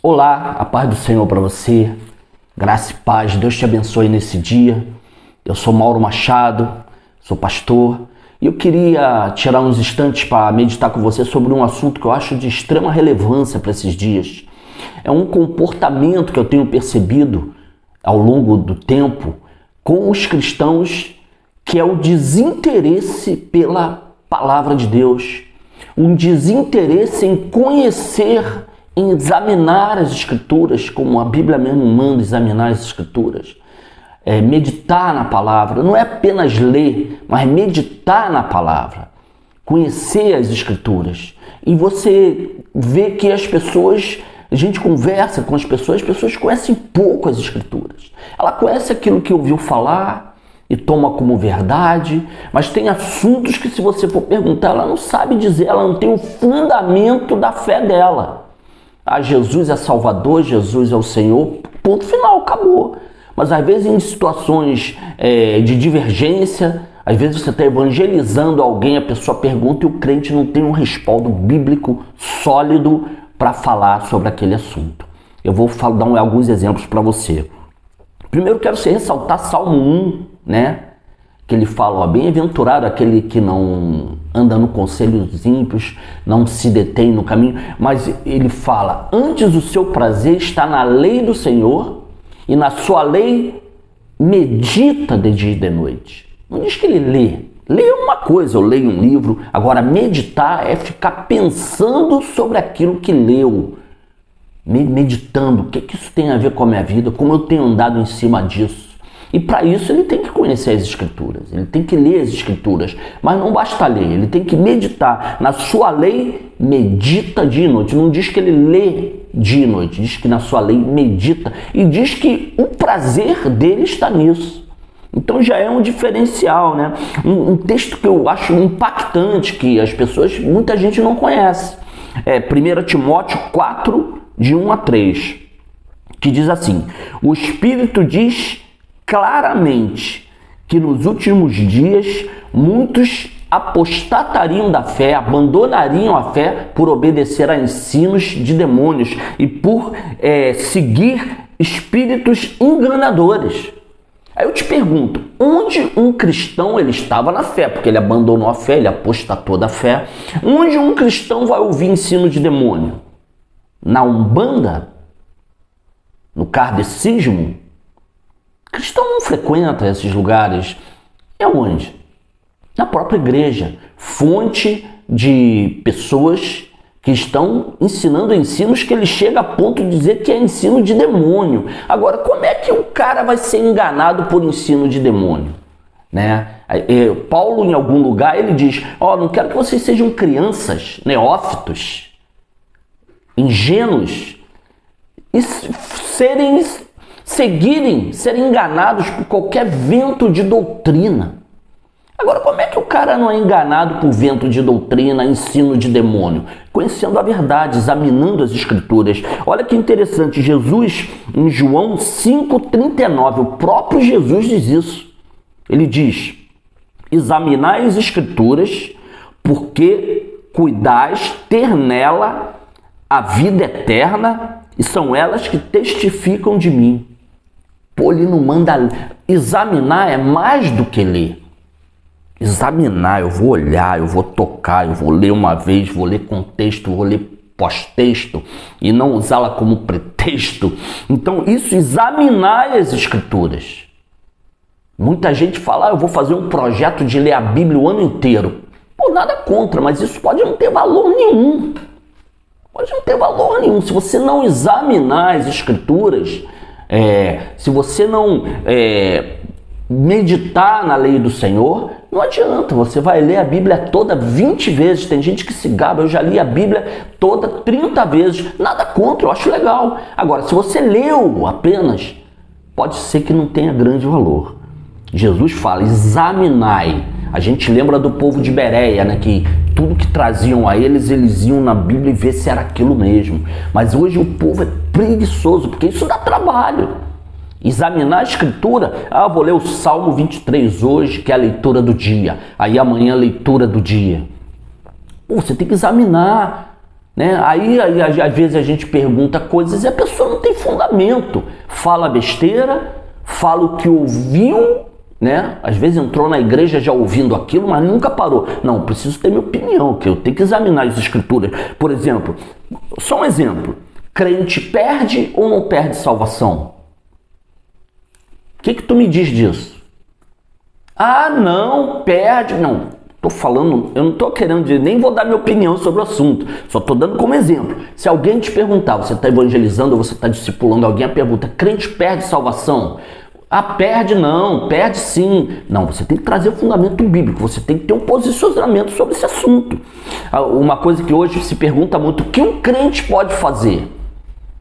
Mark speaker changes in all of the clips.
Speaker 1: Olá, a paz do Senhor para você, graça e paz, Deus te abençoe nesse dia. Eu sou Mauro Machado, sou pastor e eu queria tirar uns instantes para meditar com você sobre um assunto que eu acho de extrema relevância para esses dias. É um comportamento que eu tenho percebido ao longo do tempo com os cristãos, que é o desinteresse pela palavra de Deus, um desinteresse em conhecer, em examinar as Escrituras, como a Bíblia mesmo manda examinar as Escrituras. Meditar na palavra, não é apenas ler, mas meditar na palavra, conhecer as Escrituras. E você vê que as pessoas, a gente conversa com as pessoas conhecem pouco as Escrituras. Ela conhece aquilo que ouviu falar e toma como verdade, mas tem assuntos que, se você for perguntar, ela não sabe dizer, ela não tem o fundamento da fé dela. Jesus é Salvador, Jesus é o Senhor, ponto final, acabou. Mas às vezes em situações de divergência, às vezes você está evangelizando alguém, a pessoa pergunta e o crente não tem um respaldo bíblico sólido para falar sobre aquele assunto. Eu vou dar alguns exemplos para você. Primeiro quero ressaltar Salmo 1, né? Que ele fala, bem-aventurado aquele que não anda no conselho dos ímpios, não se detém no caminho, mas ele fala, antes o seu prazer está na lei do Senhor e na sua lei medita de dia e de noite. Não diz que ele lê. Lê uma coisa, eu leio um livro, agora meditar é ficar pensando sobre aquilo que leu, meditando, o que isso tem a ver com a minha vida, como eu tenho andado em cima disso. E para isso ele tem que conhecer as Escrituras, ele tem que ler as Escrituras, mas não basta ler, ele tem que meditar. Na sua lei, medita dia e noite. Não diz que ele lê dia e noite, diz que na sua lei medita. E diz que o prazer dele está nisso. Então já é um diferencial, né? Um texto que eu acho impactante, que as pessoas, muita gente não conhece. 1 Timóteo 4, de 1 a 3, que diz assim, o Espírito diz claramente que nos últimos dias muitos apostatariam da fé, abandonariam a fé por obedecer a ensinos de demônios e por seguir espíritos enganadores. Aí eu te pergunto, onde um cristão ele estava na fé, porque ele abandonou a fé, ele apostatou da fé, onde um cristão vai ouvir ensino de demônio? Na Umbanda? No kardecismo? Cristão não frequenta esses lugares. É onde? Na própria igreja. Fonte de pessoas que estão ensinando ensinos que ele chega a ponto de dizer que é ensino de demônio. Agora, como é que o cara vai ser enganado por ensino de demônio? Né? Paulo, em algum lugar, ele diz, não quero que vocês sejam crianças, neófitos, ingênuos, e serem enganados por qualquer vento de doutrina. Agora, como é que o cara não é enganado por vento de doutrina, ensino de demônio? Conhecendo a verdade, examinando as Escrituras. Olha que interessante, Jesus, em João 5,39, o próprio Jesus diz isso. Ele diz, examinai as Escrituras, porque cuidais ter nela a vida eterna, e são elas que testificam de mim. Pô, ele não manda examinar, é mais do que ler. Examinar, eu vou olhar, eu vou tocar, eu vou ler uma vez, vou ler contexto, vou ler pós-texto e não usá-la como pretexto. Então, isso, examinar as Escrituras. Muita gente fala, eu vou fazer um projeto de ler a Bíblia o ano inteiro. Pô, nada contra, mas isso pode não ter valor nenhum. Pode não ter valor nenhum. Se você não examinar as Escrituras, se você não meditar na lei do Senhor, não adianta. Você vai ler a Bíblia toda 20 vezes. Tem gente que se gaba, eu já li a Bíblia toda 30 vezes. Nada contra, eu acho legal. Agora, se você leu apenas, pode ser que não tenha grande valor. Jesus fala, examinai. A gente lembra do povo de Bereia, né, que tudo que traziam a eles iam na Bíblia e ver se era aquilo mesmo. Mas hoje o povo é preguiçoso, porque isso dá trabalho. Examinar a Escritura, vou ler o Salmo 23 hoje, que é a leitura do dia. Aí amanhã a leitura do dia. Você tem que examinar. Né? Aí às vezes a gente pergunta coisas e a pessoa não tem fundamento, fala besteira, fala o que ouviu, né? Às vezes entrou na igreja já ouvindo aquilo, mas nunca parou. Não, preciso ter minha opinião, que eu tenho que examinar as escrituras. Por exemplo, só um exemplo, crente perde ou não perde salvação? O que tu me diz disso? Ah, não, perde, não. Tô falando, eu não tô querendo dizer, nem vou dar minha opinião sobre o assunto, só tô dando como exemplo. Se alguém te perguntar, você está evangelizando ou você está discipulando alguém, a pergunta, crente perde salvação? Ah, perde não, perde sim. Não, você tem que trazer o fundamento bíblico, você tem que ter um posicionamento sobre esse assunto. Uma coisa que hoje se pergunta muito, o que um crente pode fazer?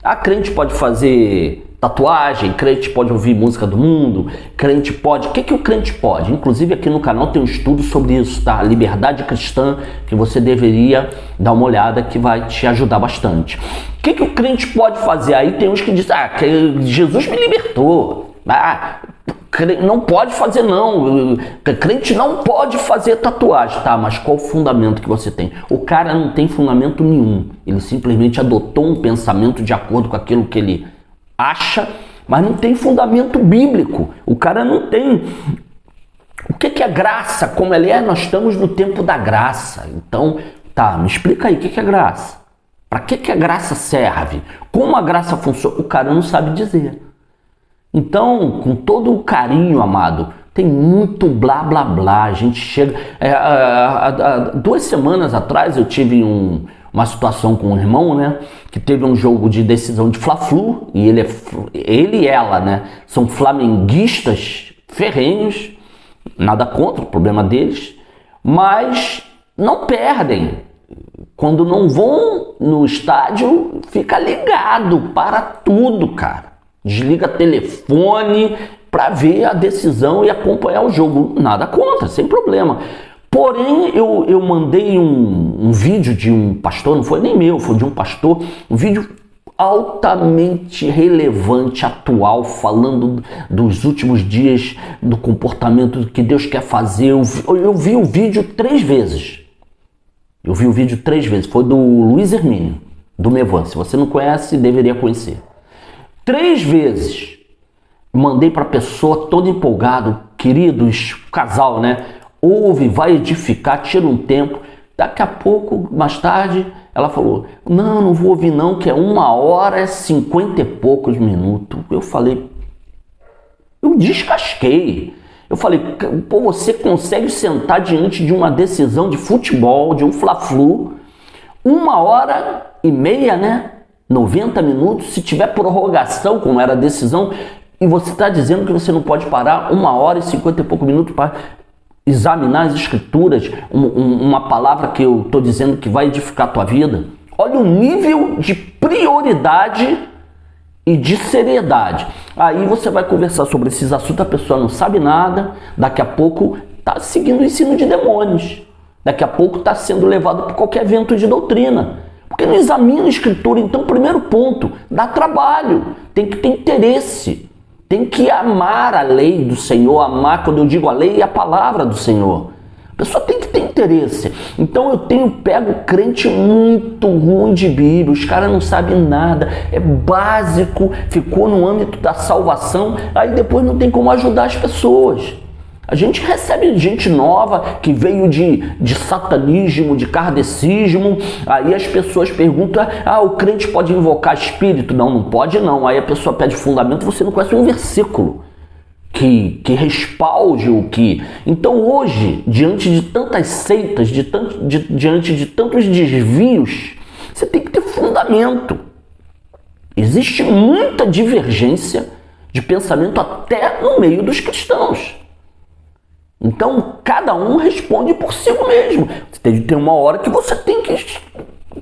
Speaker 1: A crente pode fazer tatuagem, crente pode ouvir música do mundo, crente pode... O que o crente pode? Inclusive aqui no canal tem um estudo sobre isso, tá? Liberdade cristã, que você deveria dar uma olhada, que vai te ajudar bastante. O que o crente pode fazer? Aí tem uns que dizem, que Jesus me libertou. Não pode fazer não, crente não pode fazer tatuagem, tá, mas qual o fundamento que você tem? O cara não tem fundamento nenhum, ele simplesmente adotou um pensamento de acordo com aquilo que ele acha, mas não tem fundamento bíblico, o cara não tem. O que é graça? Como ele é? Nós estamos no tempo da graça, então, tá, me explica aí, o que é graça? Para que a graça serve? Como a graça funciona? O cara não sabe dizer. Então, com todo o carinho, amado, tem muito blá blá blá. A gente chega. Há 2 semanas atrás eu tive uma situação com um irmão, né? Que teve um jogo de decisão de Fla-Flu. E ele e ela, né? São flamenguistas ferrenhos. Nada contra, o problema deles. Mas não perdem. Quando não vão no estádio, fica ligado para tudo, cara. Desliga telefone para ver a decisão e acompanhar o jogo. Nada contra, sem problema. Porém, eu mandei um vídeo de um pastor, não foi nem meu, foi de um pastor, um vídeo altamente relevante, atual, falando dos últimos dias, do comportamento que Deus quer fazer. Eu vi o vídeo 3 vezes. Eu vi o vídeo 3 vezes. Foi do Luiz Hermínio, do Mevan. Se você não conhece, deveria conhecer. 3 vezes. Mandei para a pessoa todo empolgado, queridos, casal, né? Ouve, vai edificar, tira um tempo. Daqui a pouco, mais tarde, ela falou, não vou ouvir não, que é 1h50 e poucos minutos. Eu falei, eu descasquei. Eu falei, pô, você consegue sentar diante de uma decisão de futebol, de um Fla-Flu, 1h30, né? 90 minutos, se tiver prorrogação, como era a decisão, e você está dizendo que você não pode parar 1h50 e poucos minutos para examinar as escrituras, uma palavra que eu estou dizendo que vai edificar a tua vida. Olha o nível de prioridade e de seriedade. Aí você vai conversar sobre esses assuntos, a pessoa não sabe nada, daqui a pouco está seguindo o ensino de demônios, daqui a pouco está sendo levado por qualquer vento de doutrina. Porque não examina a escritura. Então, primeiro ponto, dá trabalho, tem que ter interesse, tem que amar a lei do Senhor, amar, quando eu digo a lei, é a palavra do Senhor. A pessoa tem que ter interesse. Então eu tenho pego crente muito ruim de Bíblia, os caras não sabem nada, é básico, ficou no âmbito da salvação, aí depois não tem como ajudar as pessoas. A gente recebe gente nova que veio de satanismo, de kardecismo, aí as pessoas perguntam, o crente pode invocar espírito? Não pode não. Aí a pessoa pede fundamento, você não conhece um versículo que respalde o que... Então hoje, diante de tantas seitas, diante de tantos desvios, você tem que ter fundamento. Existe muita divergência de pensamento até no meio dos cristãos. Então, cada um responde por si mesmo. Tem uma hora que você tem que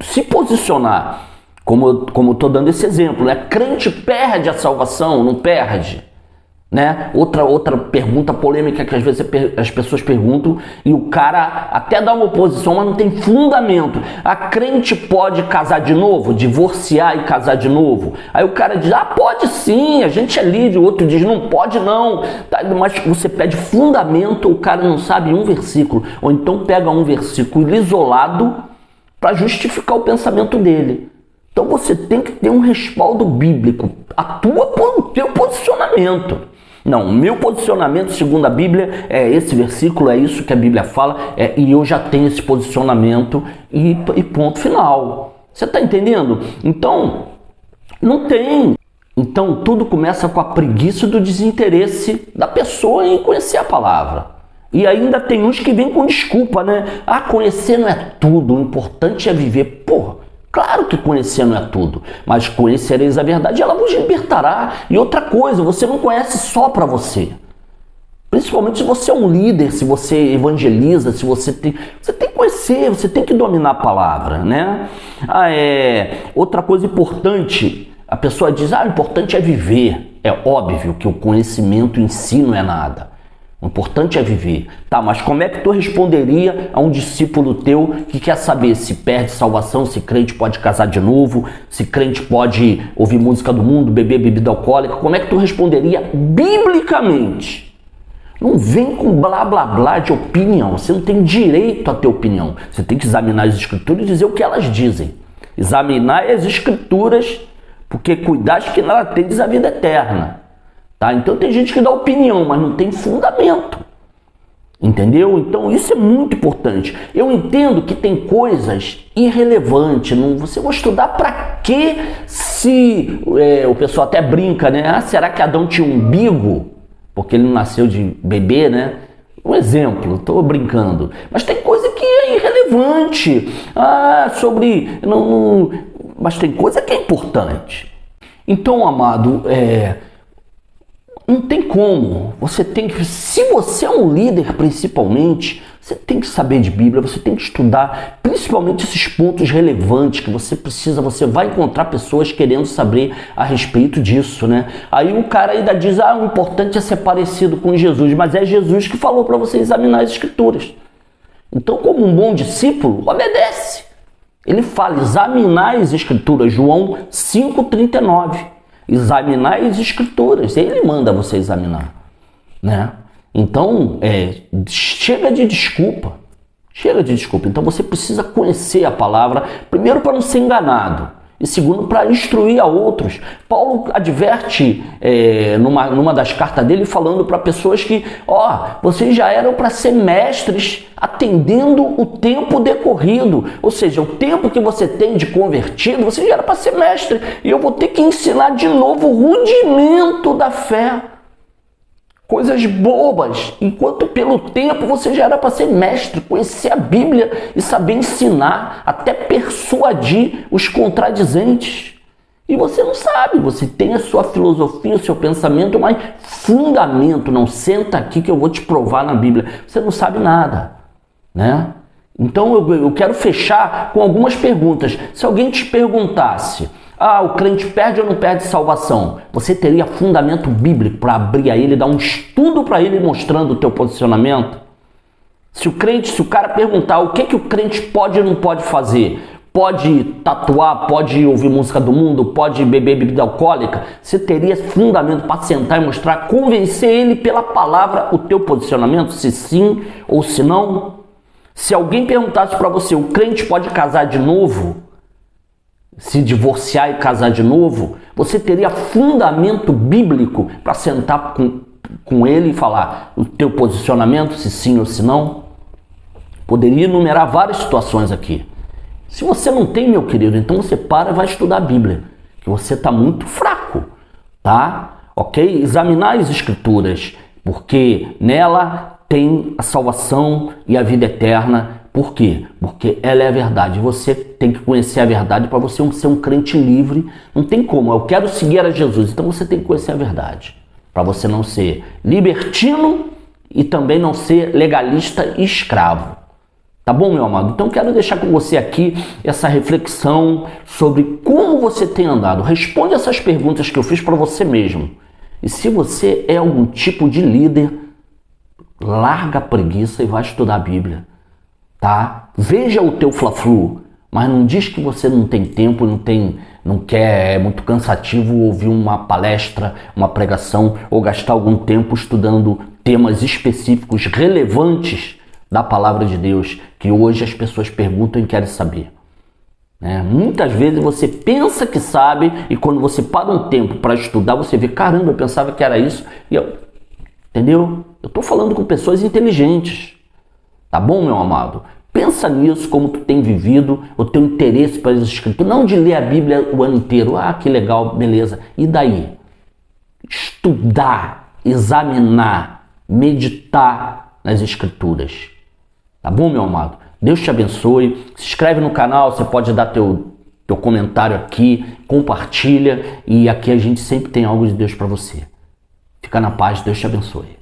Speaker 1: se posicionar. Como eu estou dando esse exemplo, né? Crente perde a salvação, não perde? Né? Outra pergunta polêmica que às vezes as pessoas perguntam e o cara até dá uma oposição, mas não tem fundamento. A crente pode casar de novo, divorciar e casar de novo? Aí o cara diz, pode sim, a gente é livre. O outro diz, não pode não. Mas você pede fundamento, o cara não sabe um versículo. Ou então pega um versículo isolado para justificar o pensamento dele. Então você tem que ter um respaldo bíblico, atua pelo teu posicionamento. Não, meu posicionamento segundo a Bíblia é esse versículo, é isso que a Bíblia fala, e eu já tenho esse posicionamento e ponto final. Você está entendendo? Então, não tem. Então tudo começa com a preguiça do desinteresse da pessoa em conhecer a palavra. E ainda tem uns que vêm com desculpa, né? Ah, conhecer não é tudo, o importante é viver. Porra, claro que conhecer não é tudo, mas conhecereis a verdade e ela vos libertará. E outra coisa, você não conhece só para você. Principalmente se você é um líder, se você evangeliza, se você tem que conhecer, você tem que dominar a palavra, né? Outra coisa importante, a pessoa diz, o importante é viver. É óbvio que o conhecimento em si não é nada. O importante é viver. Tá, mas como é que tu responderia a um discípulo teu que quer saber se perde salvação, se crente pode casar de novo, se crente pode ouvir música do mundo, beber bebida alcoólica? Como é que tu responderia biblicamente? Não vem com blá blá blá de opinião. Você não tem direito a ter opinião. Você tem que examinar as escrituras e dizer o que elas dizem. Examinar as escrituras, porque cuidaste que nela tendes a vida eterna. Tá? Então tem gente que dá opinião, mas não tem fundamento. Entendeu? Então isso é muito importante. Eu entendo que tem coisas irrelevantes. Você vai estudar para quê se... o pessoal até brinca, né? Será que Adão tinha um umbigo? Porque ele não nasceu de bebê, né? Um exemplo, estou brincando. Mas tem coisa que é irrelevante. Mas tem coisa que é importante. Então, amado, não tem como. Você tem que, se você é um líder principalmente, você tem que saber de Bíblia, você tem que estudar, principalmente esses pontos relevantes que você precisa, você vai encontrar pessoas querendo saber a respeito disso, né? Aí o cara ainda diz, o importante é ser parecido com Jesus, mas é Jesus que falou para você examinar as escrituras. Então, como um bom discípulo, obedece. Ele fala, examinar as escrituras, João 5,39. Examinar as escrituras, ele manda você examinar, né? Então, chega de desculpa, então você precisa conhecer a palavra, primeiro para não ser enganado, e segundo para instruir a outros. Paulo adverte numa das cartas dele, falando para pessoas que, vocês já eram para ser mestres atendendo o tempo decorrido, ou seja, o tempo que você tem de convertido, você já era para ser mestre, e eu vou ter que ensinar de novo o rudimento da fé, coisas bobas, enquanto pelo tempo você já era para ser mestre, conhecer a Bíblia e saber ensinar, até persuadir os contradizentes. E você não sabe, você tem a sua filosofia, o seu pensamento, mas fundamento, não senta aqui que eu vou te provar na Bíblia. Você não sabe nada, né? Então eu quero fechar com algumas perguntas. Se alguém te perguntasse, o crente perde ou não perde salvação? Você teria fundamento bíblico para abrir a ele, dar um estudo para ele mostrando o teu posicionamento? Se o cara perguntar o que o crente pode ou não pode fazer, pode tatuar, pode ouvir música do mundo, pode beber bebida alcoólica, você teria fundamento para sentar e mostrar, convencer ele pela palavra o teu posicionamento, se sim ou se não? Se alguém perguntasse para você, o crente pode casar de novo? Se divorciar e casar de novo, você teria fundamento bíblico para sentar com ele e falar o teu posicionamento, se sim ou se não? Poderia enumerar várias situações aqui. Se você não tem, meu querido, então você para e vai estudar a Bíblia, que você está muito fraco, tá? Ok? Examinar as escrituras, porque nela tem a salvação e a vida eterna. Por quê? Porque ela é a verdade. Você tem que conhecer a verdade para você ser um crente livre. Não tem como. Eu quero seguir a Jesus. Então você tem que conhecer a verdade. Para você não ser libertino e também não ser legalista e escravo. Tá bom, meu amado? Então quero deixar com você aqui essa reflexão sobre como você tem andado. Responde essas perguntas que eu fiz para você mesmo. E se você é algum tipo de líder, larga a preguiça e vai estudar a Bíblia. Tá? Veja o teu fla-flu, mas não diz que você não tem tempo, não quer, é muito cansativo ouvir uma palestra, uma pregação ou gastar algum tempo estudando temas específicos relevantes da palavra de Deus que hoje as pessoas perguntam e querem saber. né? Muitas vezes você pensa que sabe e quando você para um tempo para estudar, você vê, caramba, eu pensava que era isso. Entendeu? Eu estou falando com pessoas inteligentes. Tá bom, meu amado? Pensa nisso, como tu tem vivido, o teu interesse para as escrituras. Não de ler a Bíblia o ano inteiro. Ah, que legal, beleza. E daí? Estudar, examinar, meditar nas escrituras. Tá bom, meu amado? Deus te abençoe. Se inscreve no canal, você pode dar teu comentário aqui, compartilha. E aqui a gente sempre tem algo de Deus para você. Fica na paz, Deus te abençoe.